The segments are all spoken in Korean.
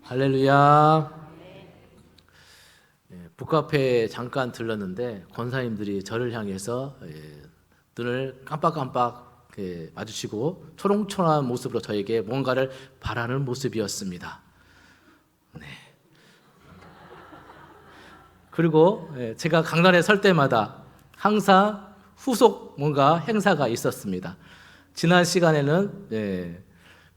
할렐루야. 북카페에 잠깐 들렀는데 권사님들이 저를 향해서 눈을 깜빡깜빡 마주치고 초롱초롱한 모습으로 저에게 뭔가를 바라는 모습이었습니다. 네. 그리고 제가 강단에 설 때마다 항상 후속 뭔가 행사가 있었습니다. 지난 시간에는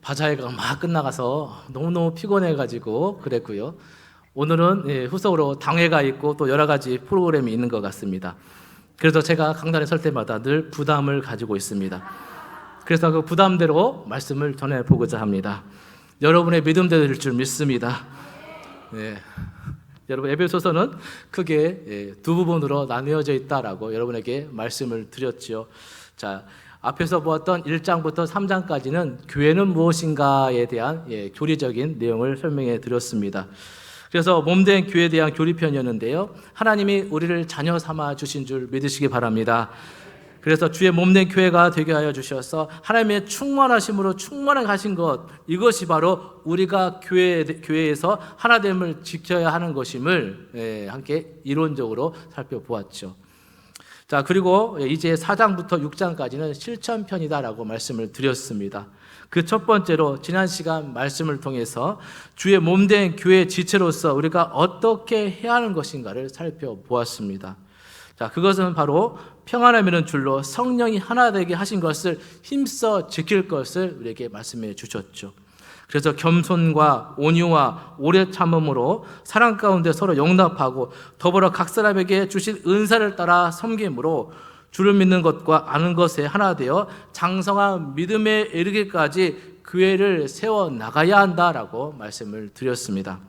바자회가 막 끝나가서 너무너무 피곤해가지고 그랬고요. 오늘은 후속으로 당회가 있고 또 여러 가지 프로그램이 있는 것 같습니다. 그래서 제가 강단에 설 때마다 늘 부담을 가지고 있습니다. 그래서 그 부담대로 말씀을 전해보고자 합니다. 여러분의 믿음대로 될 줄 믿습니다. 여러분, 에베소서는 크게 두 부분으로 나뉘어져 있다라고 여러분에게 말씀을 드렸죠. 자, 앞에서 보았던 1장부터 3장까지는 교회는 무엇인가에 대한 교리적인 내용을 설명해 드렸습니다. 그래서 몸된 교회에 대한 교리편이었는데요, 하나님이 우리를 자녀 삼아 주신 줄 믿으시기 바랍니다. 그래서 주의 몸된 교회가 되게 하여 주셔서 하나님의 충만하심으로 충만하게 하신 것, 이것이 바로 우리가 교회에서 하나됨을 지켜야 하는 것임을 함께 이론적으로 살펴보았죠. 자, 그리고 이제 4장부터 6장까지는 실천편이다라고 말씀을 드렸습니다. 그 첫 번째로 지난 시간 말씀을 통해서 주의 몸된 교회 지체로서 우리가 어떻게 해야 하는 것인가를 살펴보았습니다. 자, 그것은 바로 평안함이라는 줄로 성령이 하나 되게 하신 것을 힘써 지킬 것을 우리에게 말씀해 주셨죠. 그래서 겸손과 온유와 오래 참음으로 사랑 가운데 서로 용납하고 더불어 각 사람에게 주신 은사를 따라 섬김으로 주를 믿는 것과 아는 것에 하나 되어 장성한 믿음에 이르기까지 교회를 세워 나가야 한다라고 말씀을 드렸습니다.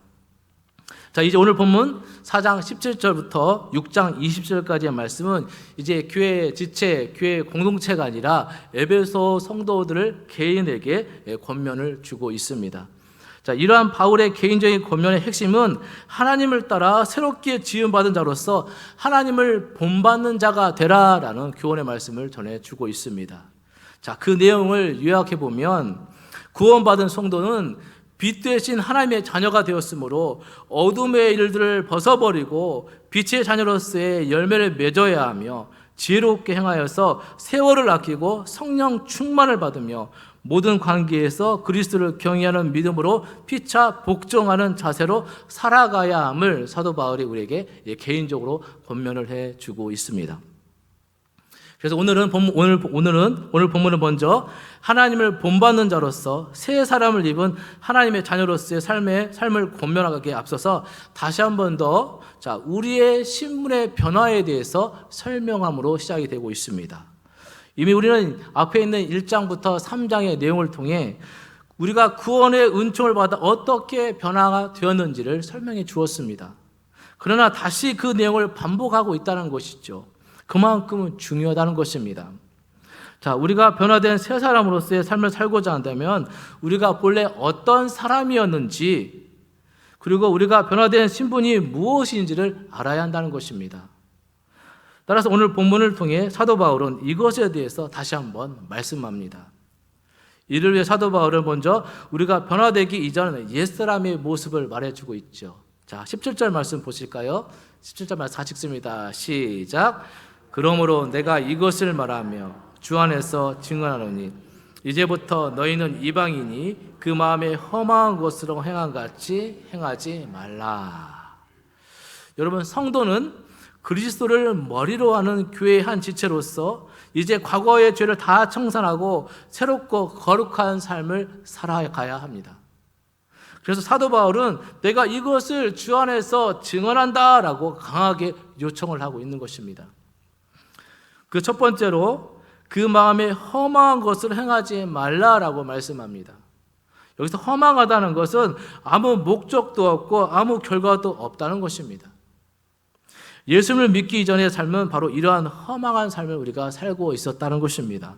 자, 이제 오늘 본문 4장 17절부터 6장 20절까지의 말씀은 이제 교회 지체, 교회 공동체가 아니라 에베소 성도들을 개인에게 권면을 주고 있습니다. 자, 이러한 바울의 개인적인 권면의 핵심은 하나님을 따라 새롭게 지음받은 자로서 하나님을 본받는 자가 되라라는 교훈의 말씀을 전해주고 있습니다. 자, 그 내용을 요약해 보면 구원받은 성도는 빛 대신 하나님의 자녀가 되었으므로 어둠의 일들을 벗어버리고 빛의 자녀로서의 열매를 맺어야 하며 지혜롭게 행하여서 세월을 아끼고 성령 충만을 받으며 모든 관계에서 그리스도를 경외하는 믿음으로 피차 복종하는 자세로 살아가야 함을 사도 바울이 우리에게 개인적으로 권면을 해주고 있습니다. 그래서 오늘 본문은 먼저 하나님을 본받는 자로서 새 사람을 입은 하나님의 자녀로서의 삶을 권면하기에 앞서서 다시 한 번 더 우리의 신분의 변화에 대해서 설명함으로 시작이 되고 있습니다. 이미 우리는 앞에 있는 1장부터 3장의 내용을 통해 우리가 구원의 은총을 받아 어떻게 변화가 되었는지를 설명해 주었습니다. 그러나 다시 그 내용을 반복하고 있다는 것이죠. 그만큼은 중요하다는 것입니다. 자, 우리가 변화된 새 사람으로서의 삶을 살고자 한다면 우리가 본래 어떤 사람이었는지, 그리고 우리가 변화된 신분이 무엇인지를 알아야 한다는 것입니다. 따라서 오늘 본문을 통해 사도 바울은 이것에 대해서 다시 한번 말씀합니다. 이를 위해 사도 바울은 먼저 우리가 변화되기 이전 옛사람의 모습을 말해주고 있죠. 자, 17절 말씀 보실까요? 17절 말씀 같이 읽습니다. 시작. 그러므로 내가 이것을 말하며 주 안에서 증언하노니 이제부터 너희는 이방인이 그 마음에 험한 것으로 행한 같이 행하지 말라. 여러분, 성도는 그리스도를 머리로 하는 교회의 한 지체로서 이제 과거의 죄를 다 청산하고 새롭고 거룩한 삶을 살아가야 합니다. 그래서 사도 바울은 내가 이것을 주 안에서 증언한다라고 강하게 요청을 하고 있는 것입니다. 그 첫 번째로 그 마음에 허망한 것을 행하지 말라라고 말씀합니다. 여기서 허망하다는 것은 아무 목적도 없고 아무 결과도 없다는 것입니다. 예수를 믿기 이전의 삶은 바로 이러한 허망한 삶을 우리가 살고 있었다는 것입니다.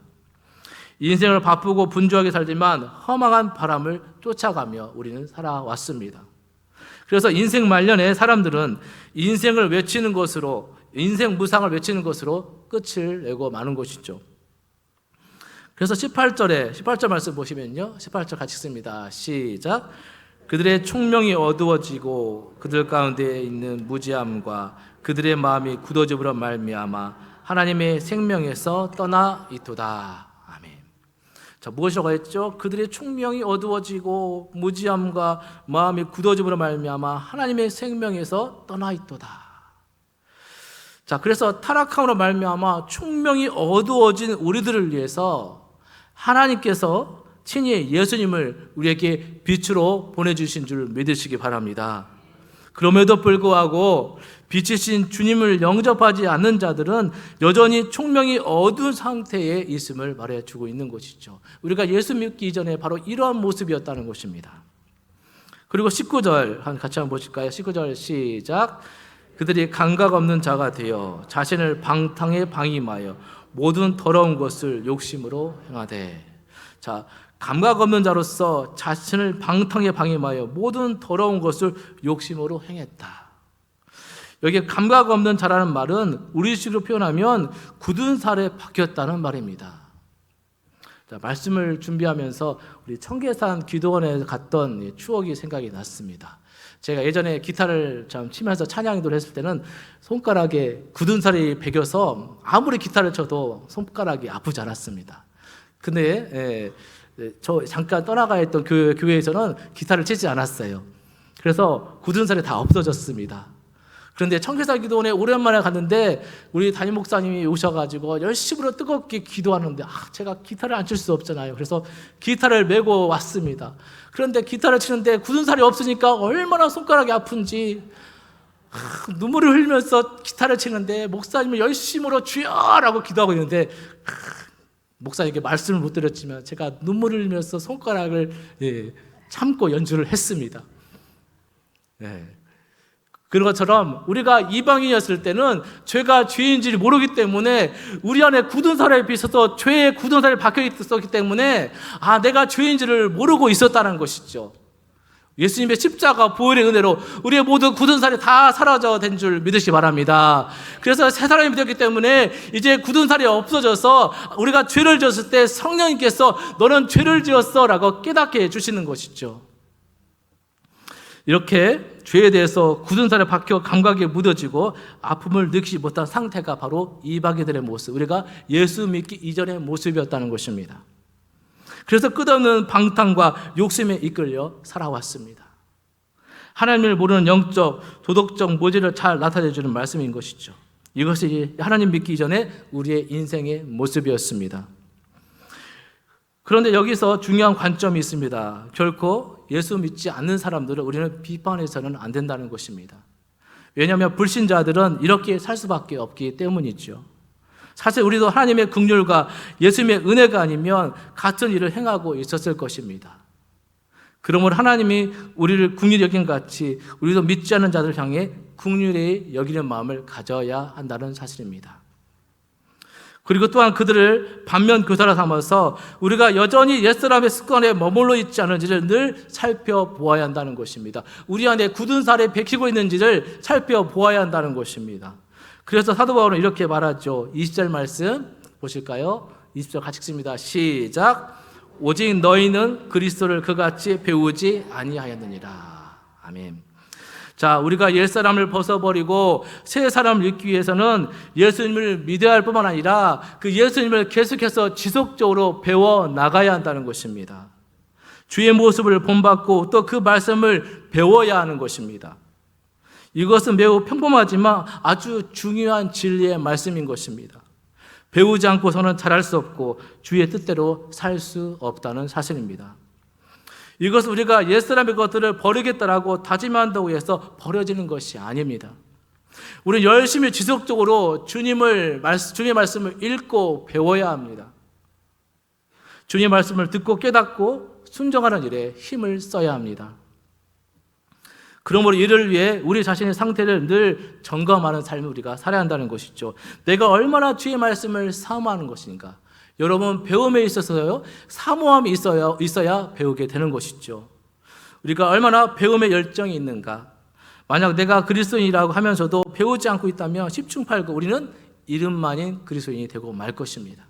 인생을 바쁘고 분주하게 살지만 허망한 바람을 쫓아가며 우리는 살아왔습니다. 그래서 인생 말년에 사람들은 인생을 외치는 것으로, 인생 무상을 외치는 것으로 끝을 내고 마는 것이죠. 그래서 18절 말씀 보시면요, 18절 같이 읽습니다. 시작. 그들의 총명이 어두워지고 그들 가운데 있는 무지함과 그들의 마음이 굳어짐으로 말미암아 하나님의 생명에서 떠나 있도다. 아멘. 자, 무엇이라고 했죠? 그들의 총명이 어두워지고 무지함과 마음이 굳어짐으로 말미암아 하나님의 생명에서 떠나 있도다. 자, 그래서 타락함으로 말미암아 총명이 어두워진 우리들을 위해서 하나님께서 친히 예수님을 우리에게 빛으로 보내주신 줄 믿으시기 바랍니다. 그럼에도 불구하고 빛이신 주님을 영접하지 않는 자들은 여전히 총명이 어두운 상태에 있음을 말해주고 있는 것이죠. 우리가 예수 믿기 이전에 바로 이러한 모습이었다는 것입니다. 그리고 19절 같이 한번 보실까요? 19절 시작. 그들이 감각 없는 자가 되어 자신을 방탕에 방임하여 모든 더러운 것을 욕심으로 행하되. 자, 감각 없는 자로서 자신을 방탕에 방임하여 모든 더러운 것을 욕심으로 행했다. 여기 감각 없는 자라는 말은 우리식으로 표현하면 굳은 살에 박혔다는 말입니다. 자, 말씀을 준비하면서 우리 청계산 기도원에 갔던 추억이 생각이 났습니다. 제가 예전에 기타를 참 치면서 찬양기도를 했을 때는 손가락에 굳은 살이 배겨서 아무리 기타를 쳐도 손가락이 아프지 않았습니다. 근데 저 잠깐 떠나가 있던 그 교회에서는 기타를 치지 않았어요. 그래서 굳은 살이 다 없어졌습니다. 그런데 청계산 기도원에 오랜만에 갔는데 우리 담임 목사님이 오셔가지고 열심으로 뜨겁게 기도하는데 제가 기타를 안 칠 수 없잖아요. 그래서 기타를 메고 왔습니다. 그런데 기타를 치는데 굳은 살이 없으니까 얼마나 손가락이 아픈지 눈물을 흘리면서 기타를 치는데 목사님은 열심으로 주여라고 기도하고 있는데 목사님에게 말씀을 못 드렸지만 제가 눈물을 흘리면서 손가락을 참고 연주를 했습니다. 그런 것처럼 우리가 이방인이었을 때는 죄가 죄인지를 모르기 때문에 우리 안에 굳은 살에 비춰서 죄의 굳은 살이 박혀 있었기 때문에 내가 죄인지를 모르고 있었다는 것이죠. 예수님의 십자가 보혈의 은혜로 우리의 모든 굳은 살이 다 사라져 된 줄 믿으시기 바랍니다. 그래서 새 사람이 되었기 때문에 이제 굳은 살이 없어져서 우리가 죄를 지었을 때 성령님께서 너는 죄를 지었어 라고 깨닫게 해주시는 것이죠. 이렇게 죄에 대해서 굳은 살에 박혀 감각에 묻어지고 아픔을 느끼지 못한 상태가 바로 이방인들의 모습, 우리가 예수 믿기 이전의 모습이었다는 것입니다. 그래서 끝없는 방탕과 욕심에 이끌려 살아왔습니다. 하나님을 모르는 영적, 도덕적 모질을 잘 나타내주는 말씀인 것이죠. 이것이 하나님 믿기 이전에 우리의 인생의 모습이었습니다. 그런데 여기서 중요한 관점이 있습니다. 결코 예수 믿지 않는 사람들을 우리는 비판해서는 안 된다는 것입니다. 왜냐하면 불신자들은 이렇게 살 수밖에 없기 때문이죠. 사실 우리도 하나님의 긍휼과 예수님의 은혜가 아니면 같은 일을 행하고 있었을 것입니다. 그러므로 하나님이 우리를 긍휼히 여긴 같이 우리도 믿지 않는 자들을 향해 긍휼히 여기는 마음을 가져야 한다는 사실입니다. 그리고 또한 그들을 반면 교사로 삼아서 우리가 여전히 옛사람의 습관에 머물러 있지 않은지를 늘 살펴보아야 한다는 것입니다. 우리 안에 굳은 살이 bek히고 있는지를 살펴보아야 한다는 것입니다. 그래서 사도 바울은 이렇게 말하죠. 20절 말씀 보실까요? 20절 같이 읽습니다. 시작. 오직 너희는 그리스도를 그같이 배우지 아니하였느니라. 아멘. 자, 우리가 옛사람을 벗어버리고 새 사람을 잃기 위해서는 예수님을 믿어야 할 뿐만 아니라 그 예수님을 계속해서 지속적으로 배워 나가야 한다는 것입니다. 주의 모습을 본받고 또 그 말씀을 배워야 하는 것입니다. 이것은 매우 평범하지만 아주 중요한 진리의 말씀인 것입니다. 배우지 않고서는 잘할 수 없고 주의 뜻대로 살 수 없다는 사실입니다. 이것은 우리가 옛사람의 것들을 버리겠다라고 다짐한다고 해서 버려지는 것이 아닙니다. 우리는 열심히 지속적으로 주님의 말씀을 읽고 배워야 합니다. 주님의 말씀을 듣고 깨닫고 순종하는 일에 힘을 써야 합니다. 그러므로 이를 위해 우리 자신의 상태를 늘 점검하는 삶을 우리가 살아야 한다는 것이죠. 내가 얼마나 주의 말씀을 사모하는 것인가. 여러분, 배움에 있어서요, 사모함이 있어야 배우게 되는 것이죠. 우리가 얼마나 배움에 열정이 있는가. 만약 내가 그리스도인이라고 하면서도 배우지 않고 있다면 10충8구 우리는 이름만인 그리스도인이 되고 말 것입니다.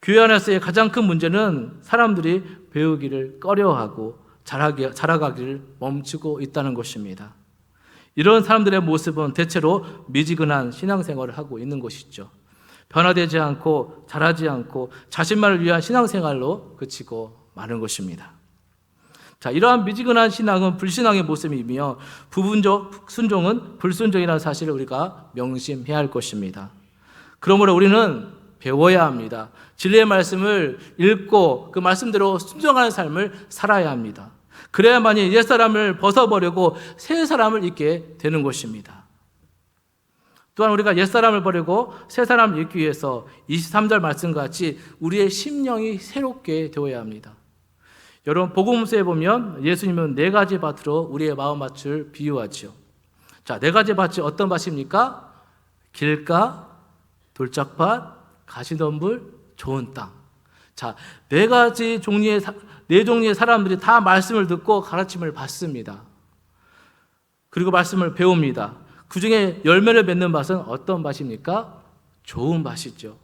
교회 안에서의 가장 큰 문제는 사람들이 배우기를 꺼려하고 자라가기를 멈추고 있다는 것입니다. 이런 사람들의 모습은 대체로 미지근한 신앙생활을 하고 있는 것이죠. 변화되지 않고 자라지 않고 자신만을 위한 신앙생활로 그치고 마는 것입니다. 자, 이러한 미지근한 신앙은 불신앙의 모습이며 부분적 순종은 불순종이라는 사실을 우리가 명심해야 할 것입니다. 그러므로 우리는 배워야 합니다. 진리의 말씀을 읽고 그 말씀대로 순종하는 삶을 살아야 합니다. 그래야만이 옛사람을 벗어버리고 새 사람을 입게 되는 것입니다. 또한 우리가 옛사람을 버리고 새 사람을 입기 위해서 23절 말씀같이 우리의 심령이 새롭게 되어야 합니다. 여러분, 복음서에 보면 예수님은 4가지 밭으로 우리의 마음밭을 비유하죠. 자, 4가지 밭이 어떤 밭입니까? 길가, 돌짝밭, 가시덤불, 좋은 땅. 자, 4가지 종류의 4종류의 사람들이 다 말씀을 듣고 가르침을 받습니다. 그리고 말씀을 배웁니다. 그 중에 열매를 맺는 밭은 어떤 밭입니까? 좋은 밭이죠.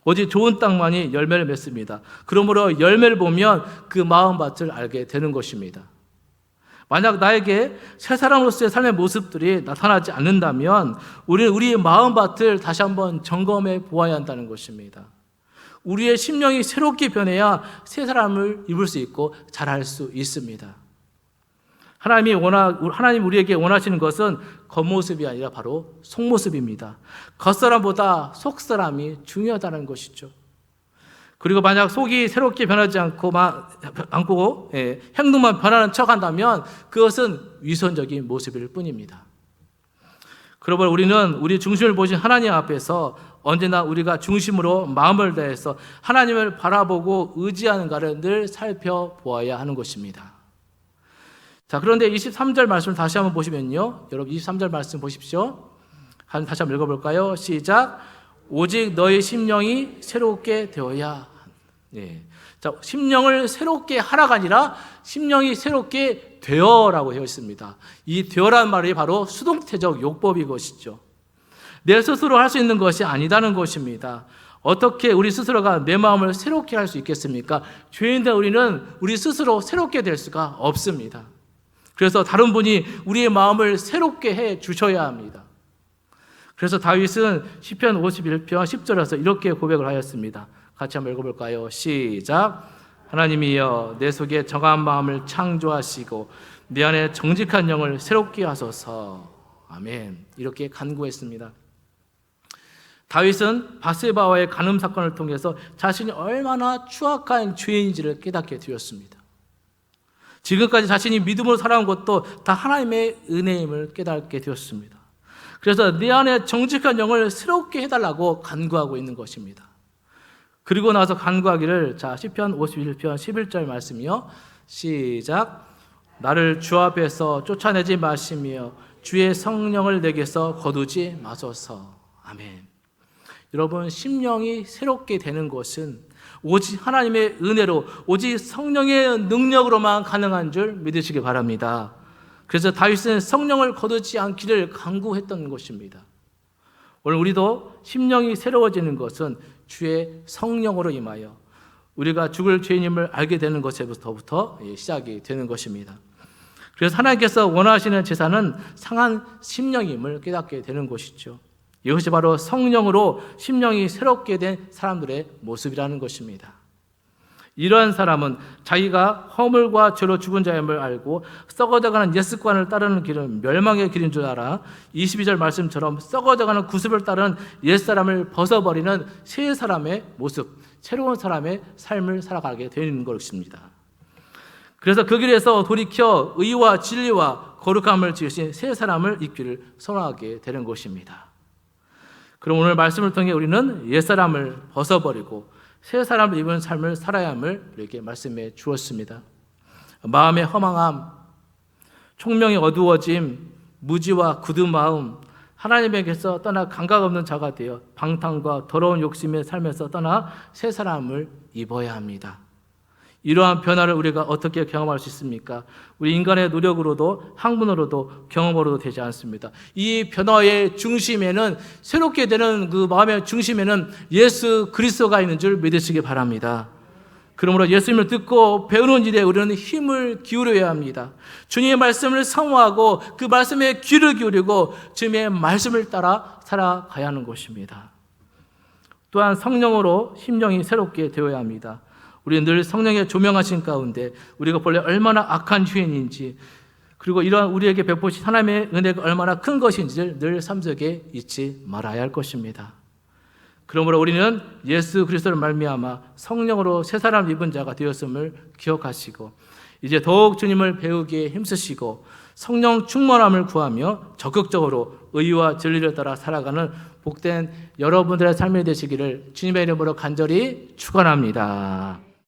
오직 좋은 땅만이 열매를 맺습니다. 그러므로 열매를 보면 그 마음밭을 알게 되는 것입니다. 만약 나에게 새 사람으로서의 삶의 모습들이 나타나지 않는다면 우리는 우리의 마음밭을 다시 한번 점검해 보아야 한다는 것입니다. 우리의 심령이 새롭게 변해야 새 사람을 입을 수 있고 자랄 수 있습니다. 하나님 우리에게 원하시는 것은 겉모습이 아니라 바로 속모습입니다. 겉사람보다 속사람이 중요하다는 것이죠. 그리고 만약 속이 새롭게 변하지 않고 행동만 변하는 척한다면 그것은 위선적인 모습일 뿐입니다. 그러므로 우리는 우리 중심을 보신 하나님 앞에서 언제나 우리가 중심으로 마음을 다해서 하나님을 바라보고 의지하는가를 늘 살펴보아야 하는 것입니다. 자, 그런데 23절 말씀을 다시 한번 보시면요. 여러분 23절 말씀 보십시오. 다시 한번 읽어볼까요? 시작. 오직 너의 심령이 새롭게 되어야. 네. 자, 심령을 새롭게 하라가 아니라 심령이 새롭게 되어라고 되어 있습니다. 이 되어라는 말이 바로 수동태적 용법인 것이죠. 내 스스로 할 수 있는 것이 아니다는 것입니다. 어떻게 우리 스스로가 내 마음을 새롭게 할 수 있겠습니까? 죄인된 우리는 우리 스스로 새롭게 될 수가 없습니다. 그래서 다른 분이 우리의 마음을 새롭게 해 주셔야 합니다. 그래서 다윗은 시편 51편 10절에서 이렇게 고백을 하였습니다. 같이 한번 읽어볼까요? 시작. 하나님이여 내 속에 정한 마음을 창조하시고 내 안에 정직한 영을 새롭게 하소서. 아멘. 이렇게 간구했습니다. 다윗은 바세바와의 간음 사건을 통해서 자신이 얼마나 추악한 죄인인지를 깨닫게 되었습니다. 지금까지 자신이 믿음으로 살아온 것도 다 하나님의 은혜임을 깨닫게 되었습니다. 그래서 내 안에 정직한 영을 새롭게 해달라고 간구하고 있는 것입니다. 그리고 나서 간구하기를, 자, 시편 51편 11절 말씀이요. 시작. 나를 주 앞에서 쫓아내지 마시며 주의 성령을 내게서 거두지 마소서. 아멘. 여러분, 심령이 새롭게 되는 것은 오직 하나님의 은혜로, 오직 성령의 능력으로만 가능한 줄 믿으시기 바랍니다. 그래서 다윗은 성령을 거두지 않기를 간구했던 것입니다. 오늘 우리도 심령이 새로워지는 것은 주의 성령으로 임하여 우리가 죽을 죄인임을 알게 되는 것에서부터 시작이 되는 것입니다. 그래서 하나님께서 원하시는 제사는 상한 심령임을 깨닫게 되는 것이죠. 이것이 바로 성령으로 심령이 새롭게 된 사람들의 모습이라는 것입니다. 이러한 사람은 자기가 허물과 죄로 죽은 자임을 알고 썩어져가는 옛 습관을 따르는 길은 멸망의 길인 줄 알아 22절 말씀처럼 썩어져가는 구습을 따르는 옛사람을 벗어버리는 새 사람의 모습, 새로운 사람의 삶을 살아가게 되는 것입니다. 그래서 그 길에서 돌이켜 의와 진리와 거룩함을 지으신 새 사람을 입기를 선호하게 되는 것입니다. 그럼 오늘 말씀을 통해 우리는 옛사람을 벗어버리고 새 사람을 입은 삶을 살아야 함을 우리에게 말씀해 주었습니다. 마음의 허망함, 총명이 어두워짐, 무지와 굳은 마음, 하나님에게서 떠나 감각 없는 자가 되어 방탕과 더러운 욕심의 삶에서 떠나 새 사람을 입어야 합니다. 이러한 변화를 우리가 어떻게 경험할 수 있습니까? 우리 인간의 노력으로도 학문으로도 경험으로도 되지 않습니다. 이 변화의 중심에는, 새롭게 되는 그 마음의 중심에는 예수 그리스도가 있는 줄 믿으시기 바랍니다. 그러므로 예수님을 듣고 배우는 일에 우리는 힘을 기울여야 합니다. 주님의 말씀을 사모하고 그 말씀에 귀를 기울이고 주님의 말씀을 따라 살아가야 하는 것입니다. 또한 성령으로 심령이 새롭게 되어야 합니다. 우리는 늘 성령의 조명하신 가운데 우리가 본래 얼마나 악한 죄인인지, 그리고 이러한 우리에게 베푸신 하나님의 은혜가 얼마나 큰 것인지를 늘 삶 속에 잊지 말아야 할 것입니다. 그러므로 우리는 예수 그리스도를 말미암아 성령으로 새 사람 입은 자가 되었음을 기억하시고 이제 더욱 주님을 배우기에 힘쓰시고 성령 충만함을 구하며 적극적으로 의와 진리를 따라 살아가는 복된 여러분들의 삶이 되시기를 주님의 이름으로 간절히 축원합니다.